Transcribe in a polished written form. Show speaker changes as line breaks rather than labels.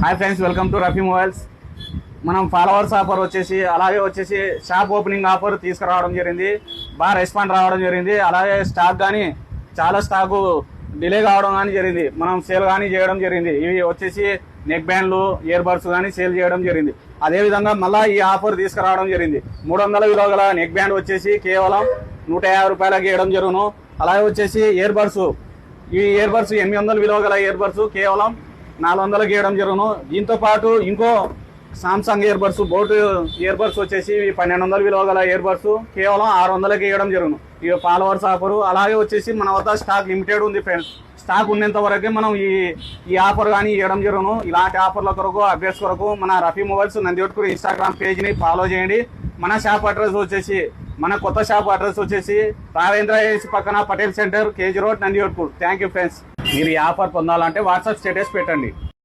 Hi friends, welcome to Rafi mobiles. మనం followers offer వచ్చేసి అలాగే వచ్చేసి షాప్ ఓపెనింగ్ ఆఫర్ తీసుకురావడం జరిగింది. బాగా రెస్పాండ్ రావడం జరిగింది. అలాగే స్టాక్ కానీ చాలా స్టాకు డిలే కావడం కానీ జరిగింది. మనం సేల్ కానీ చేయడం జరిగింది. ఇవి వచ్చేసి నెక్ బ్యాండ్లు, ఇయర్ బడ్స్ కానీ సేల్ చేయడం జరిగింది. అదేవిధంగా మళ్ళీ ఈ ఆఫర్ తీసుకురావడం జరిగింది. 300 విలువ గల నెక్ బ్యాండ్ వచ్చేసి కేవలం 150 రూపాయలకి ఇవ్వడం జరుగును. అలాగే వచ్చేసి ఇయర్ బడ్స్, ఈ ఇయర్ బడ్స్ 800 విలువ గల ఇయర్ బడ్స్ కేవలం 400కి ఇవ్వడం జరుగును. దీంతో పాటు ఇంకో Samsung ear buds, boat ear buds వచ్చేసి 1200 విలువ గల ఇయర్ బడ్స్ కేవలం 600కి ఇవ్వడం జరుగును. ఇక ఫాలోవర్స్ ఆఫర్. అలాగే వచ్చేసి మన వద్ద స్టాక్ లిమిటెడ్ ఉంది ఫ్రెండ్స్. స్టాక్ ఉన్నంత వరకే మనం ఈ ఆఫర్ కానీ ఇవ్వడం జరుగును. ఇలాంటి ఆఫర్ల కొరకు, అప్డేట్స్ కొరకు మన రఫీ మొబైల్స్ నందివట్కూరు ఇన్స్టాగ్రామ్ పేజ్ని ఫాలో చేయండి. మన షాప్ అడ్రస్ వచ్చేసి, మన కొత్త షాప్ అడ్రస్ వచ్చేసి రావేంద్ర ఏజెన్సీ పక్కన Patel centre, KG road, Nandivatkuru. Thank you friends. మీరు ఈ ఆఫర్ పొందాలంటే వాట్సాప్ స్టేటస్ పెట్టండి.